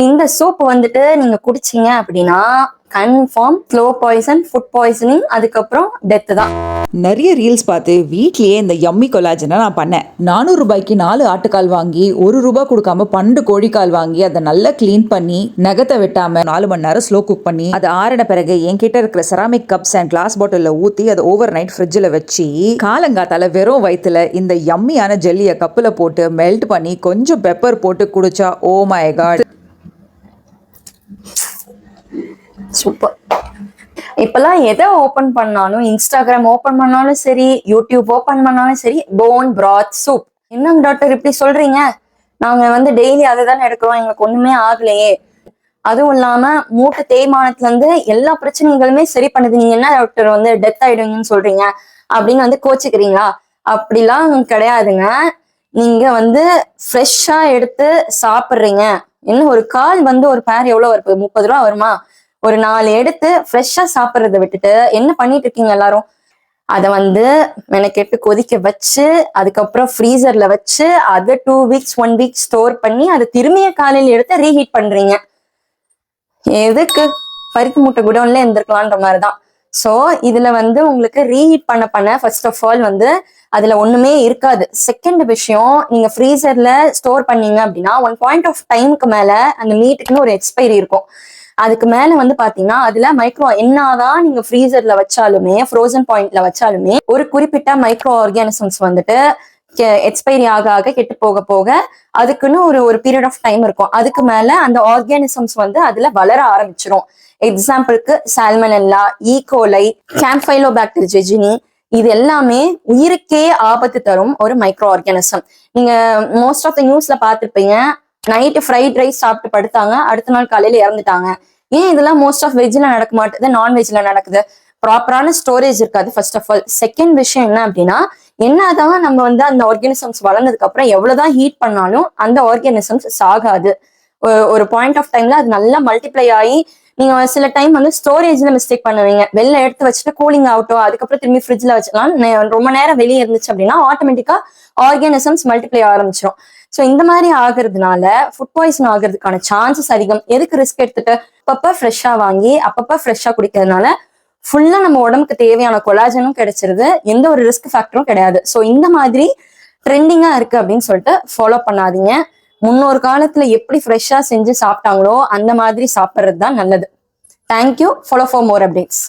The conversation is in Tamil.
இந்த சூப் வந்துட்டு நீங்க குடிச்சீங்க அப்படின்னா confirm slow poison, food poisoning, அதுக்கப்புறம் டெத்து தான். நிறைய ரீல்ஸ் பார்த்து வீட்லயே இந்த யம்மி கொலாஜனை நான் பண்ணேன். 400 ரூபாய்க்கு 4 ஆட்டுக்கால் வாங்கி 1 ரூபா கொடுக்காம 12 கோழிக்கால் வாங்கி அதை நல்லா கிளீன் பண்ணி நகத்தை வெட்டாம 4 மணி நேரம் ஸ்லோ குக் பண்ணி அது ஆறின பிறகு என்கிட்ட இருக்கிற செராமிக் கப்ஸ் அண்ட் கிளாஸ் பாட்டில்ல ஊத்தி அதை ஓவர் நைட் ஃப்ரிட்ஜில் வச்சு காலங்காத்தால வெறும் வயிற்றுல இந்த யம்மியான ஜெல்லியை கப்பில் போட்டு மெல்ட் பண்ணி கொஞ்சம் பெப்பர் போட்டு குடிச்சா ஓ மை காட் சூப்பர். இப்பெல்லாம் எதை ஓபன் பண்ணாலும், இன்ஸ்டாகிராம் ஓபன் பண்ணாலும் சரி, யூடியூப் ஓபன் பண்ணாலும் சரி, போன் பிராத் சூப். என்னங்க டாக்டர் இப்படி சொல்றீங்க? நாங்க வந்து டெய்லி அதை தானே எடுக்கிறோம், எங்களுக்கு ஒண்ணுமே ஆகலையே. அதுவும் இல்லாம மூட்டு தேய்மானத்துல இருந்து எல்லா பிரச்சனைகளுமே சரி பண்ணுது. நீங்க என்ன டாக்டர் வந்து டெத் ஆயிடுவீங்கன்னு சொல்றீங்க அப்படின்னு வந்து கோச்சிக்கிறீங்களா? அப்படிலாம் கிடையாதுங்க. நீங்க வந்து ஃப்ரெஷ்ஷா எடுத்து சாப்பிடுறீங்க. இன்னும் ஒரு கால் வந்து ஒரு பேர் எவ்வளவு வருது? 30 ரூபா வருமா? ஒரு 4 எடுத்து ஃப்ரெஷ்ஷா சாப்பிட்றத விட்டுட்டு என்ன பண்ணிட்டு இருக்கீங்க எல்லாரும்? அதை வந்து மெனக்கெட்டு கொதிக்க வச்சு அதுக்கப்புறம் ஃப்ரீசர்ல வச்சு அதை 2 வீக்ஸ் 1 வீக் ஸ்டோர் பண்ணி அதை திரும்பிய காலையில் எடுத்து ரீஹீட் பண்றீங்க. எதுக்கு? பருத்தி மூட்டை குடோன்ல இருந்திருக்கலான்ற மாதிரிதான். ஸோ இதுல வந்து உங்களுக்கு ரீஹீட் பண்ண ஃபர்ஸ்ட் ஆஃப் ஆல் வந்து அதுல ஒண்ணுமே இருக்காது. செகண்ட் விஷயம், நீங்க ஃப்ரீசர்ல ஸ்டோர் பண்ணீங்க அப்படின்னா 1 பாயிண்ட் ஆஃப் டைமுக்கு மேல அந்த மீட்டுக்குன்னு ஒரு எக்ஸ்பைரி இருக்கும். அதுக்கு மேல வந்து பாத்தீங்கன்னா அதுல மைக்ரோ என்னதான் நீங்க ஃப்ரீசர்ல வச்சாலுமே, ஃப்ரோசன் பாயிண்ட்ல வச்சாலுமே ஒரு குறிப்பிட்ட மைக்ரோ ஆர்கானிசம்ஸ் வந்துட்டு எக்ஸ்பைரி ஆக ஆக கெட்டு போக போக அதுக்குன்னு ஒரு பீரியட் ஆஃப் டைம் இருக்கும். அதுக்கு மேல அந்த ஆர்கானிசம்ஸ் வந்து அதுல வளர ஆரம்பிச்சிடும். எக்ஸாம்பிளுக்கு சால்மனெல்லா, ஈகோலை, கேம்ஃபைலோபாக்டர் ஜெஜினி, இது எல்லாமே உயிருக்கே ஆபத்து தரும் ஒரு மைக்ரோ ஆர்கானிசம். நீங்க மோஸ்ட் ஆஃப் த நியூஸ்ல பார்த்துருப்பீங்க, நைட்டு ஃப்ரைட் ரைஸ் சாப்பிட்டு படுத்தாங்க, அடுத்த நாள் காலையில இறந்துட்டாங்க. ஏன் இதெல்லாம் மோஸ்ட் ஆஃப் வெஜ்ல நடக்க மாட்டேது, நான்வெஜ்ல நடக்குது? ப்ராப்பரான ஸ்டோரேஜ் இருக்காது ஃபர்ஸ்ட் ஆஃப் ஆல். செகண்ட் விஷயம் என்ன அப்படின்னா, என்னதான் நம்ம வந்து அந்த ஆர்கானிசம்ஸ் வளர்ந்ததுக்கு அப்புறம் எவ்வளவுதான் ஹீட் பண்ணாலும் அந்த ஆர்கானிசம்ஸ் சாகாது. ஒரு பாயிண்ட் ஆஃப் டைம்ல அது நல்லா மல்டிப்ளை ஆகி, நீங்க சில டைம் வந்து ஸ்டோரேஜ்ல மிஸ்டேக் பண்ணுவீங்க. வெளில எடுத்து வச்சுட்டு கூலிங் ஆகட்டும், அதுக்கப்புறம் திரும்பி ஃப்ரிட்ஜ்ல வச்சுக்கலாம். ரொம்ப நேரம் வெளியே இருந்துச்சு அப்படின்னா ஆட்டோமேட்டிக்கா ஆர்கானிசம்ஸ் மல்டிப்ளை ஆரம்பிச்சிடும். ஸோ இந்த மாதிரி ஆகுறதுனால ஃபுட் பாய்சன் ஆகுறதுக்கான சான்சஸ் அதிகம். எதுக்கு ரிஸ்க் எடுத்துட்டு அப்பப்ப ஃப்ரெஷ்ஷா வாங்கி அப்பப்ப ஃப்ரெஷ்ஷா குடிக்கிறதுனால ஃபுல்லா நம்ம உடம்புக்கு தேவையான கொலாஜனும் கிடைச்சிருது, எந்த ஒரு ரிஸ்க் ஃபேக்டரும் கிடையாது. ஸோ இந்த மாதிரி ட்ரெண்டிங்கா இருக்கு அப்படின்னு சொல்லிட்டு ஃபாலோ பண்ணாதீங்க. முன்னொரு காலத்துல எப்படி ஃப்ரெஷ்ஷா செஞ்சு சாப்பிட்டாங்களோ அந்த மாதிரி சாப்பிட்றது தான் நல்லது. Thank you. Follow for more updates.